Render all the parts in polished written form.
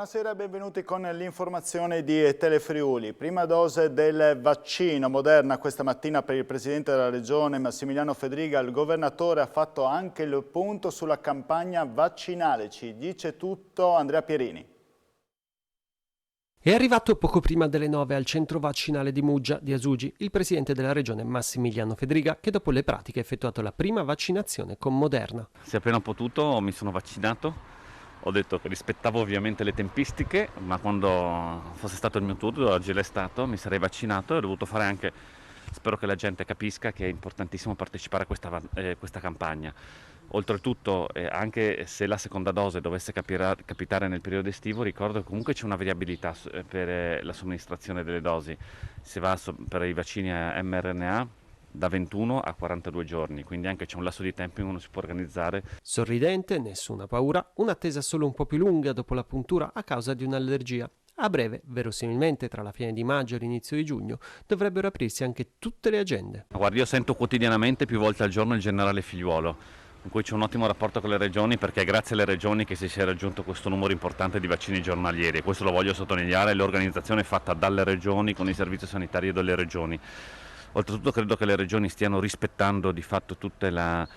Buonasera e benvenuti con l'informazione di Telefriuli. Prima dose del vaccino Moderna questa mattina per il Presidente della Regione Massimiliano Fedriga. Il Governatore ha fatto anche il punto sulla campagna vaccinale. Ci dice tutto Andrea Pierini. È arrivato poco prima delle 9 al centro vaccinale di Muggia di Asugi il Presidente della Regione Massimiliano Fedriga, che dopo le pratiche ha effettuato la prima vaccinazione con Moderna. Se appena potuto mi sono vaccinato. Ho detto che rispettavo ovviamente le tempistiche, ma quando fosse stato il mio turno, oggi l'è stato, mi sarei vaccinato e ho dovuto fare anche, spero che la gente capisca che è importantissimo partecipare a questa campagna. Oltretutto, anche se la seconda dose dovesse capitare nel periodo estivo, ricordo che comunque c'è una variabilità per la somministrazione delle dosi. Si va per i vaccini a mRNA da 21 a 42 giorni, quindi anche c'è un lasso di tempo in cui uno si può organizzare. Sorridente, nessuna paura, un'attesa solo un po' più lunga dopo la puntura a causa di un'allergia. A breve, verosimilmente tra la fine di maggio e l'inizio di giugno, dovrebbero aprirsi anche tutte le agende. Guardi, io sento quotidianamente più volte al giorno il generale Figliuolo, in cui c'è un ottimo rapporto con le regioni, perché è grazie alle regioni che si è raggiunto questo numero importante di vaccini giornalieri, e questo lo voglio sottolineare, l'organizzazione è fatta dalle regioni con i servizi sanitari delle regioni. Oltretutto credo che le regioni stiano rispettando di fatto tutto il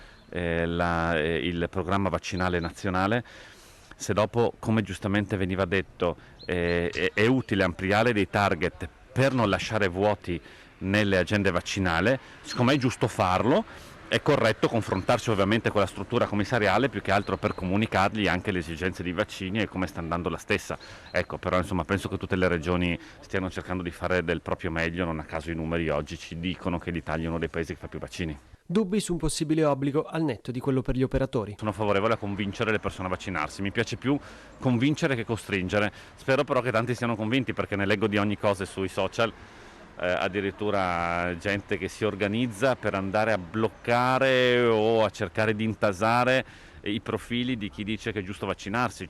programma vaccinale nazionale. Se dopo, come giustamente veniva detto, è utile ampliare dei target per non lasciare vuoti nelle agende vaccinali, siccome è giusto farlo, è corretto confrontarsi ovviamente con la struttura commissariale, più che altro per comunicargli anche le esigenze di vaccini e come sta andando la stessa. Ecco, però insomma penso che tutte le regioni stiano cercando di fare del proprio meglio, non a caso i numeri oggi ci dicono che l'Italia è uno dei paesi che fa più vaccini. Dubbi su un possibile obbligo al netto di quello per gli operatori. Sono favorevole a convincere le persone a vaccinarsi, mi piace più convincere che costringere. Spero però che tanti siano convinti, perché ne leggo di ogni cosa sui social. Addirittura gente che si organizza per andare a bloccare o a cercare di intasare i profili di chi dice che è giusto vaccinarsi.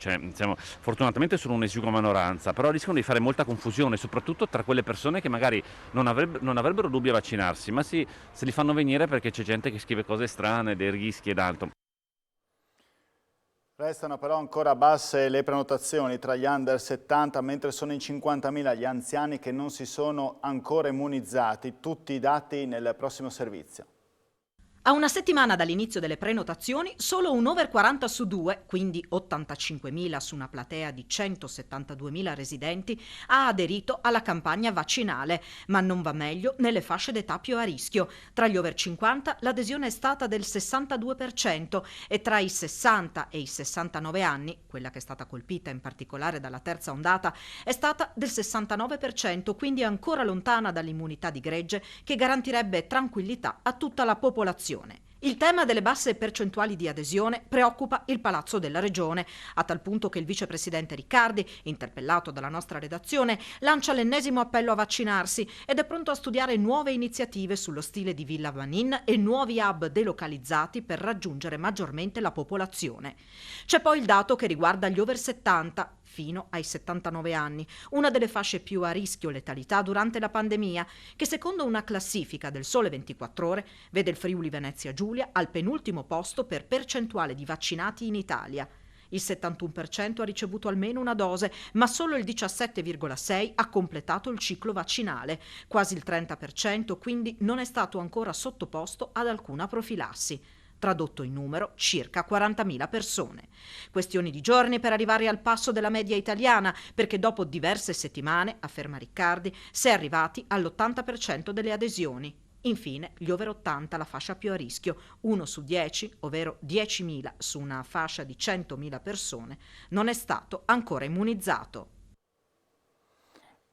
Fortunatamente sono un'esigua minoranza, però rischiano di fare molta confusione, soprattutto tra quelle persone che magari non avrebbero dubbi a vaccinarsi, ma se li fanno venire perché c'è gente che scrive cose strane, dei rischi ed altro. Restano però ancora basse le prenotazioni tra gli under 70, mentre sono in 50.000 gli anziani che non si sono ancora immunizzati. Tutti i dati nel prossimo servizio. A una settimana dall'inizio delle prenotazioni, solo un over 40 su 2, quindi 85.000 su una platea di 172.000 residenti, ha aderito alla campagna vaccinale, ma non va meglio nelle fasce d'età più a rischio. Tra gli over 50 l'adesione è stata del 62% e tra i 60 e i 69 anni, quella che è stata colpita in particolare dalla terza ondata, è stata del 69%, quindi ancora lontana dall'immunità di gregge che garantirebbe tranquillità a tutta la popolazione. Il tema delle basse percentuali di adesione preoccupa il Palazzo della Regione, a tal punto che il vicepresidente Riccardi, interpellato dalla nostra redazione, lancia l'ennesimo appello a vaccinarsi ed è pronto a studiare nuove iniziative sullo stile di Villa Vanin e nuovi hub delocalizzati per raggiungere maggiormente la popolazione. C'è poi il dato che riguarda gli over 70, fino ai 79 anni, una delle fasce più a rischio letalità durante la pandemia, che secondo una classifica del Sole 24 Ore vede il Friuli Venezia Giulia al penultimo posto per percentuale di vaccinati in Italia. Il 71% ha ricevuto almeno una dose, ma solo il 17,6% ha completato il ciclo vaccinale. Quasi il 30% quindi non è stato ancora sottoposto ad alcuna profilassi. Tradotto in numero, circa 40.000 persone. Questioni di giorni per arrivare al passo della media italiana, perché dopo diverse settimane, afferma Riccardi, si è arrivati all'80% delle adesioni. Infine, gli over 80, la fascia più a rischio, 1 su 10, ovvero 10.000 su una fascia di 100.000 persone, non è stato ancora immunizzato.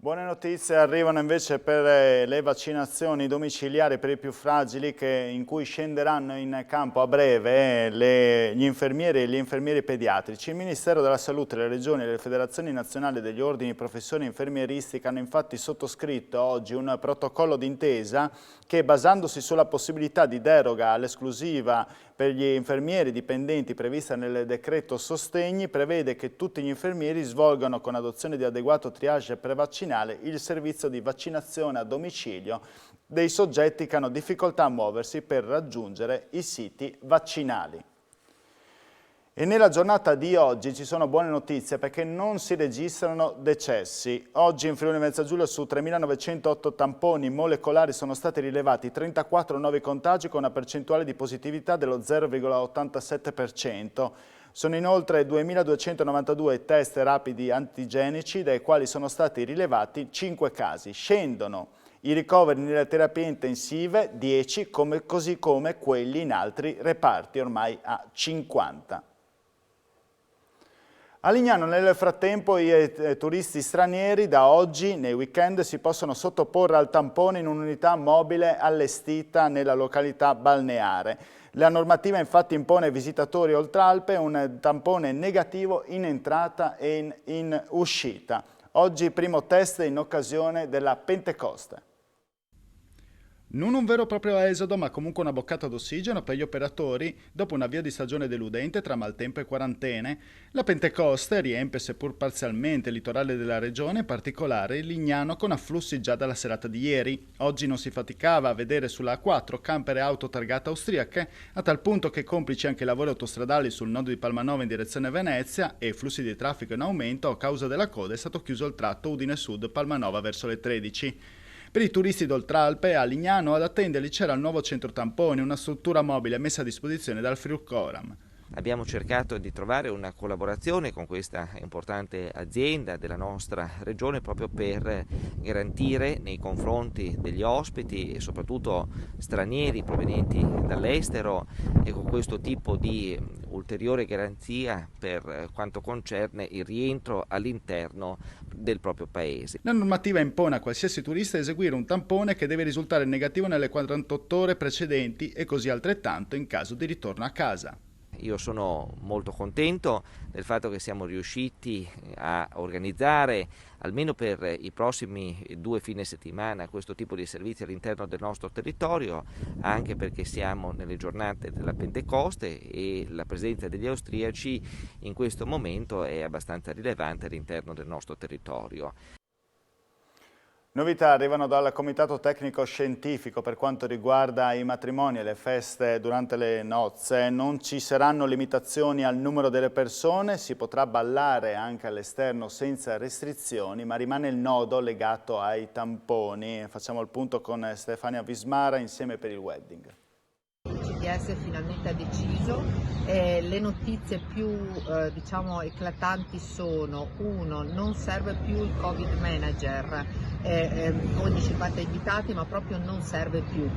Buone notizie arrivano invece per le vaccinazioni domiciliari per i più fragili, in cui scenderanno in campo a breve gli infermieri e gli infermieri pediatrici. Il Ministero della Salute, le Regioni e le Federazioni Nazionali degli Ordini e Professioni Infermieristiche hanno infatti sottoscritto oggi un protocollo d'intesa che, basandosi sulla possibilità di deroga all'esclusiva per gli infermieri dipendenti prevista nel decreto sostegni, prevede che tutti gli infermieri svolgano con adozione di adeguato triage prevaccinale il servizio di vaccinazione a domicilio dei soggetti che hanno difficoltà a muoversi per raggiungere i siti vaccinali. E nella giornata di oggi ci sono buone notizie perché non si registrano decessi. Oggi in Friuli Venezia Giulia su 3.908 tamponi molecolari sono stati rilevati 34 nuovi contagi con una percentuale di positività dello 0,87%. Sono inoltre 2.292 test rapidi antigenici, dai quali sono stati rilevati 5 casi. Scendono i ricoveri nelle terapie intensive, 10, così come quelli in altri reparti, ormai a 50. A Lignano nel frattempo i turisti stranieri da oggi nei weekend si possono sottoporre al tampone in un'unità mobile allestita nella località balneare. La normativa infatti impone ai visitatori oltralpe un tampone negativo in entrata e in uscita. Oggi primo test in occasione della Pentecoste. Non un vero e proprio esodo, ma comunque una boccata d'ossigeno per gli operatori dopo un avvio di stagione deludente tra maltempo e quarantene. La Pentecoste riempie seppur parzialmente il litorale della regione, in particolare il Lignano, con afflussi già dalla serata di ieri. Oggi non si faticava a vedere sulla A4 camper e auto targate austriache, a tal punto che complici anche i lavori autostradali sul nodo di Palmanova in direzione Venezia e i flussi di traffico in aumento a causa della coda è stato chiuso il tratto Udine Sud Palmanova verso le 13. Per i turisti d'Oltralpe a Lignano ad attenderli c'era il nuovo centro tamponi, una struttura mobile messa a disposizione dal Friulcoram. Abbiamo cercato di trovare una collaborazione con questa importante azienda della nostra regione proprio per garantire nei confronti degli ospiti e soprattutto stranieri provenienti dall'estero questo tipo di ulteriore garanzia per quanto concerne il rientro all'interno del proprio paese. La normativa impone a qualsiasi turista eseguire un tampone che deve risultare negativo nelle 48 ore precedenti e così altrettanto in caso di ritorno a casa. Io sono molto contento del fatto che siamo riusciti a organizzare almeno per i prossimi 2 fine settimana questo tipo di servizi all'interno del nostro territorio, anche perché siamo nelle giornate della Pentecoste e la presenza degli austriaci in questo momento è abbastanza rilevante all'interno del nostro territorio. Novità arrivano dal Comitato Tecnico Scientifico per quanto riguarda i matrimoni e le feste durante le nozze. Non ci saranno limitazioni al numero delle persone, si potrà ballare anche all'esterno senza restrizioni, ma rimane il nodo legato ai tamponi. Facciamo il punto con Stefania Vismara insieme per il wedding. Il CTS finalmente ha deciso, le notizie più eclatanti sono: 1. Non serve più il Covid Manager, oggi ci fate invitati ma proprio non serve più.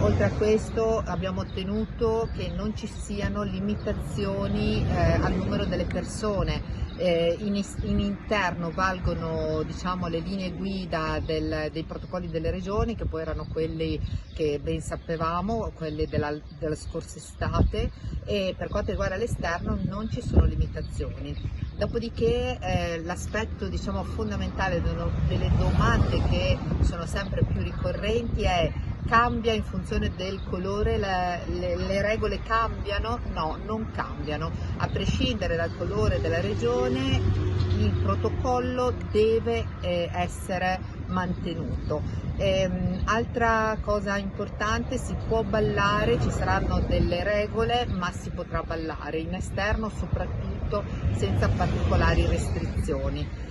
Oltre a questo abbiamo ottenuto che non ci siano limitazioni al numero delle persone. In interno valgono le linee guida dei protocolli delle regioni, che poi erano quelli che ben sapevamo, quelli della scorsa estate, e per quanto riguarda l'esterno non ci sono limitazioni. Dopodiché l'aspetto fondamentale delle domande che sono sempre più ricorrenti è: cambia in funzione del colore, le regole cambiano? No, non cambiano. A prescindere dal colore della regione, il protocollo deve essere mantenuto. Altra cosa importante: si può ballare, ci saranno delle regole, ma si potrà ballare in esterno, soprattutto senza particolari restrizioni.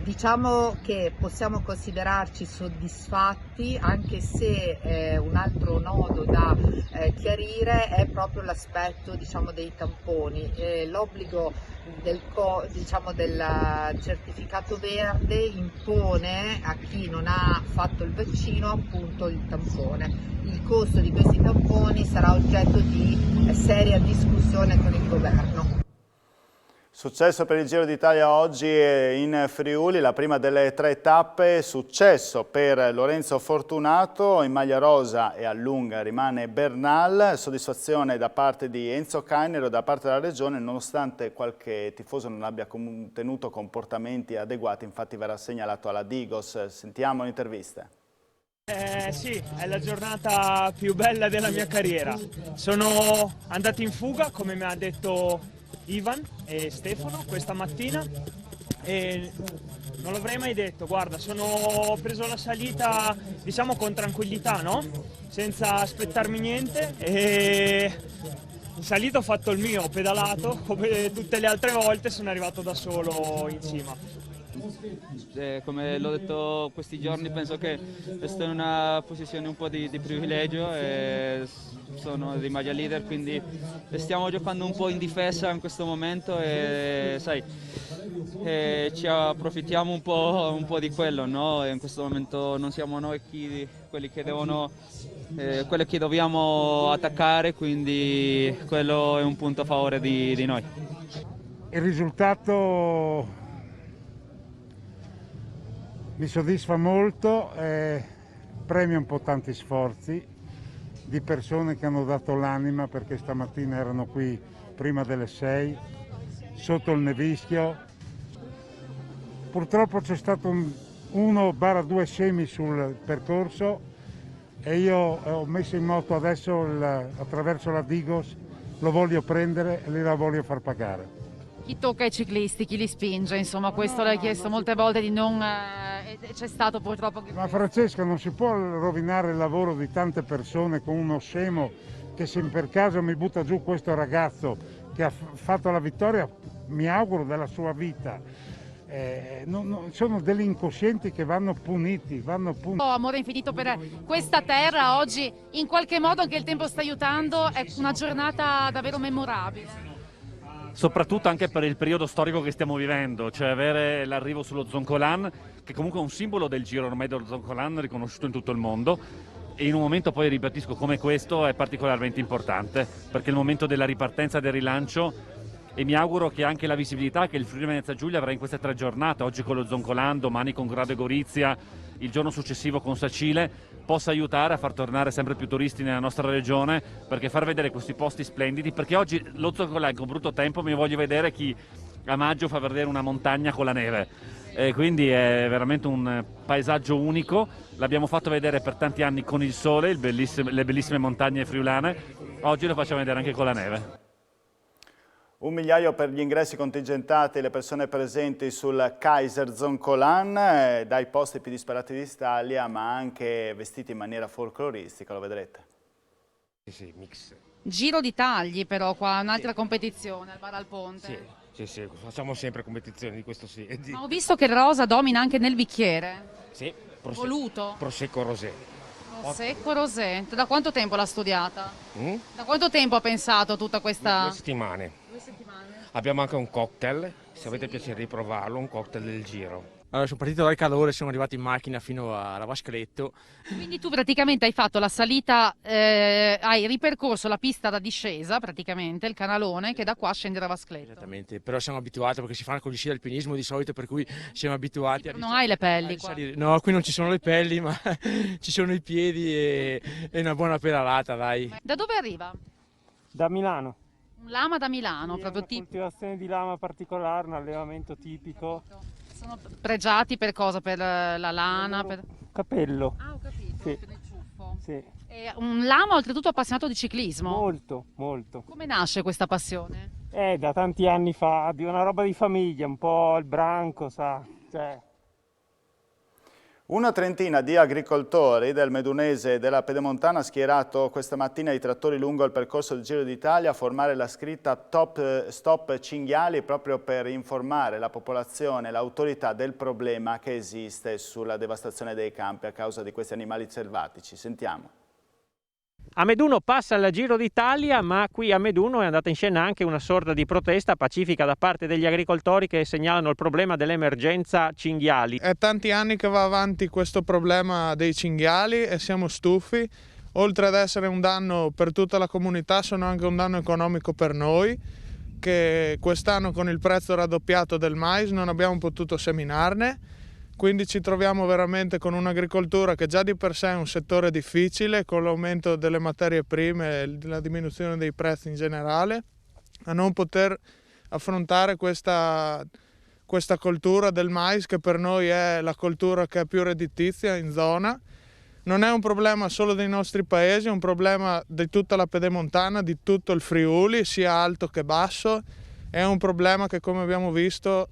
Diciamo che possiamo considerarci soddisfatti, anche se un altro nodo da chiarire è proprio l'aspetto dei tamponi. L'obbligo del certificato verde impone a chi non ha fatto il vaccino appunto il tampone. Il costo di questi tamponi sarà oggetto di seria discussione con il governo. Successo per il Giro d'Italia oggi in Friuli, la prima delle 3 tappe, successo per Lorenzo Fortunato, in maglia rosa e a lunga rimane Bernal, soddisfazione da parte di Enzo Cainero, da parte della regione, nonostante qualche tifoso non abbia tenuto comportamenti adeguati, infatti verrà segnalato alla Digos. Sentiamo l'intervista. Sì, è la giornata più bella della mia carriera. Sono andati in fuga, come mi ha detto Ivan e Stefano questa mattina, e non l'avrei mai detto. Guarda, ho preso la salita con tranquillità, no? Senza aspettarmi niente, e In salita ho fatto il mio, ho pedalato, come tutte le altre volte sono arrivato da solo in cima. Come l'ho detto questi giorni, penso che sto in una posizione un po' di privilegio e sono di maglia leader, quindi stiamo giocando un po' in difesa in questo momento e sai, ci approfittiamo un po' di quello, no? E in questo momento non siamo noi quelli che dobbiamo attaccare, quindi quello è un punto a favore di noi. Il risultato mi soddisfa molto, premia un po' tanti sforzi di persone che hanno dato l'anima, perché stamattina erano qui prima delle 6 sotto il nevischio. Purtroppo c'è stato 1/2 semi sul percorso e io ho messo in moto adesso attraverso la Digos, lo voglio prendere e gliela voglio far pagare. Chi tocca i ciclisti, chi li spinge, insomma, questo l'hai chiesto molte volte di non... c'è stato purtroppo... Ma Francesca, non si può rovinare il lavoro di tante persone con uno scemo che se per caso mi butta giù questo ragazzo che ha fatto la vittoria, mi auguro, della sua vita. Sono degli incoscienti che vanno puniti, Amore infinito per questa terra, oggi in qualche modo anche il tempo sta aiutando, è una giornata davvero memorabile. Soprattutto anche per il periodo storico che stiamo vivendo, cioè avere l'arrivo sullo Zoncolan, che comunque è un simbolo del Giro ormai dello Zoncolan riconosciuto in tutto il mondo, e in un momento, poi ripetisco, come questo è particolarmente importante, perché è il momento della ripartenza, del rilancio, e mi auguro che anche la visibilità che il Friuli Venezia Giulia avrà in queste 3 giornate, oggi con lo Zoncolan, domani con Grado e Gorizia, il giorno successivo con Sacile, possa aiutare a far tornare sempre più turisti nella nostra regione, perché far vedere questi posti splendidi, perché oggi lo Zoncolan con brutto tempo mi voglio vedere chi a maggio fa vedere una montagna con la neve, quindi è veramente un paesaggio unico, l'abbiamo fatto vedere per tanti anni con il sole, le bellissime montagne friulane, oggi lo facciamo vedere anche con la neve. 1 migliaio per gli ingressi contingentati e le persone presenti sul Kaiser Zoncolan, dai posti più disperati d'Italia, ma anche vestiti in maniera folcloristica, lo vedrete. Sì, mix. Giro di tagli però qua, un'altra competizione al Bar al Ponte. Sì, facciamo sempre competizioni di questo sì. Ma ho visto che il rosa domina anche nel bicchiere. Sì, Voluto. Prosecco rosé. Prosecco rosé. Da quanto tempo l'ha studiata? Da quanto tempo ha pensato tutta questa... 2 settimane. 2 settimane. Abbiamo anche un cocktail, se avete piacere di provarlo, un cocktail del Giro. Allora, sono partito dal calore, siamo arrivati in macchina fino a Ravascletto. Quindi tu praticamente hai fatto la salita, hai ripercorso la pista da discesa, praticamente, il canalone, che da qua scende a Ravascletto. Esattamente, però siamo abituati perché si fanno con gli sci d'alpinismo di solito, per cui siamo abituati a... Non hai le pelli qua? No, qui non ci sono le pelli, ma ci sono i piedi e una buona pedalata, dai. Da dove arriva? Da Milano. Un lama da Milano, Sì, proprio una coltivazione di lama particolare, un allevamento tipico. Sono pregiati per cosa? Per la lana? Capello. Ah, ho capito, sì. per il ciuffo. Sì. E un lama oltretutto appassionato di ciclismo? Molto, molto. Come nasce questa passione? Da tanti anni fa, di una roba di famiglia, un po' il branco, sa. Una trentina di agricoltori del Medunese e della Pedemontana ha schierato questa mattina i trattori lungo il percorso del Giro d'Italia a formare la scritta Stop Cinghiali, proprio per informare la popolazione e l'autorità del problema che esiste sulla devastazione dei campi a causa di questi animali selvatici. Sentiamo. A Meduno passa il Giro d'Italia, ma qui a Meduno è andata in scena anche una sorta di protesta pacifica da parte degli agricoltori che segnalano il problema dell'emergenza cinghiali. È tanti anni che va avanti questo problema dei cinghiali e siamo stufi. Oltre ad essere un danno per tutta la comunità, sono anche un danno economico per noi, che quest'anno con il prezzo raddoppiato del mais non abbiamo potuto seminarne. Quindi ci troviamo veramente con un'agricoltura che già di per sé è un settore difficile, con l'aumento delle materie prime e la diminuzione dei prezzi in generale, a non poter affrontare questa coltura del mais, che per noi è la coltura che è più redditizia in zona. Non è un problema solo dei nostri paesi, è un problema di tutta la Pedemontana, di tutto il Friuli, sia alto che basso. È un problema che, come abbiamo visto,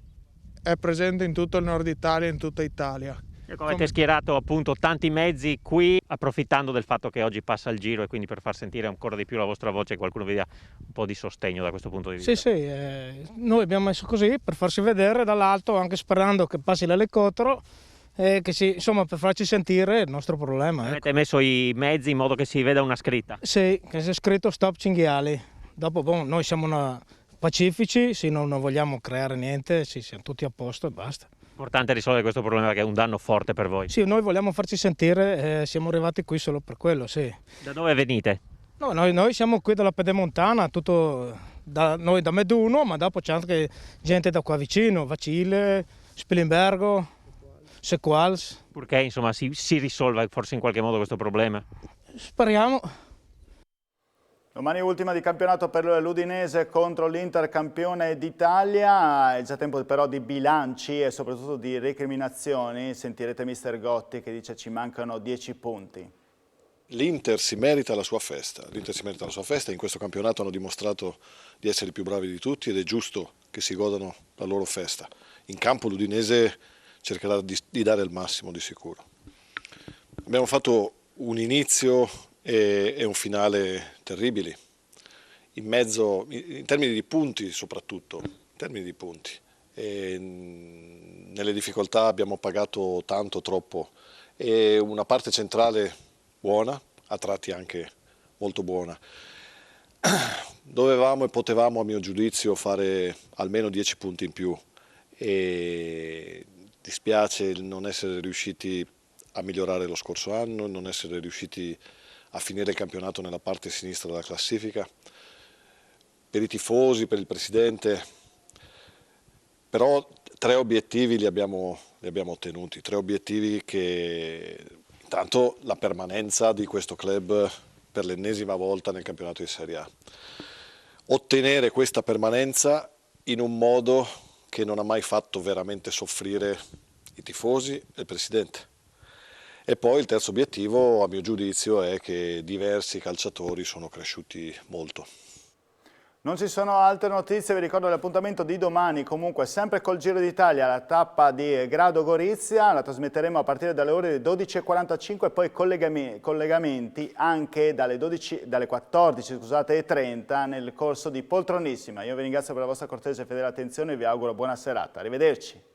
è presente in tutto il nord Italia e in tutta Italia. E come avete schierato appunto tanti mezzi qui, approfittando del fatto che oggi passa il Giro e quindi per far sentire ancora di più la vostra voce, qualcuno vi dia un po' di sostegno da questo punto di vista. Sì, noi abbiamo messo così per farsi vedere dall'alto, anche sperando che passi l'elicottero, insomma, per farci sentire il nostro problema. Avete messo i mezzi in modo che si veda una scritta? Sì, che c'è scritto Stop Cinghiali. Dopo noi siamo pacifici, sì, non vogliamo creare niente, sì, siamo tutti a posto e basta. Importante risolvere questo problema che è un danno forte per voi. Sì, noi vogliamo farci sentire, siamo arrivati qui solo per quello, sì. Da dove venite? No, noi siamo qui dalla Pedemontana, noi da Meduno, ma dopo c'è anche gente da qua vicino, Vacile, Spilimbergo, Sequals. Purché insomma si risolva forse in qualche modo questo problema? Speriamo. Domani ultima di campionato per l'Udinese contro l'Inter, campione d'Italia. È già tempo però di bilanci e soprattutto di recriminazioni. Sentirete mister Gotti che dice ci mancano 10 punti. L'Inter si merita la sua festa. L'Inter si merita la sua festa. In questo campionato hanno dimostrato di essere i più bravi di tutti ed è giusto che si godano la loro festa. In campo l'Udinese cercherà di dare il massimo di sicuro. Abbiamo fatto un inizio e un finale terribili, in mezzo, in termini di punti soprattutto, in termini di punti. E nelle difficoltà abbiamo pagato tanto, troppo, e una parte centrale buona, a tratti anche molto buona. Dovevamo e potevamo, a mio giudizio, fare almeno 10 punti in più e dispiace il non essere riusciti a migliorare lo scorso anno, non essere riusciti a finire il campionato nella parte sinistra della classifica. Per i tifosi, per il presidente, però 3 obiettivi li abbiamo ottenuti, 3 obiettivi che intanto la permanenza di questo club per l'ennesima volta nel campionato di Serie A. Ottenere questa permanenza in un modo che non ha mai fatto veramente soffrire i tifosi e il presidente. E poi il terzo obiettivo, a mio giudizio, è che diversi calciatori sono cresciuti molto. Non ci sono altre notizie, vi ricordo l'appuntamento di domani, comunque sempre col Giro d'Italia, la tappa di Grado Gorizia, la trasmetteremo a partire dalle ore 12:45 e poi collegamenti anche dalle 14:30 nel corso di Poltronissima. Io vi ringrazio per la vostra cortese e fedele attenzione e vi auguro buona serata. Arrivederci.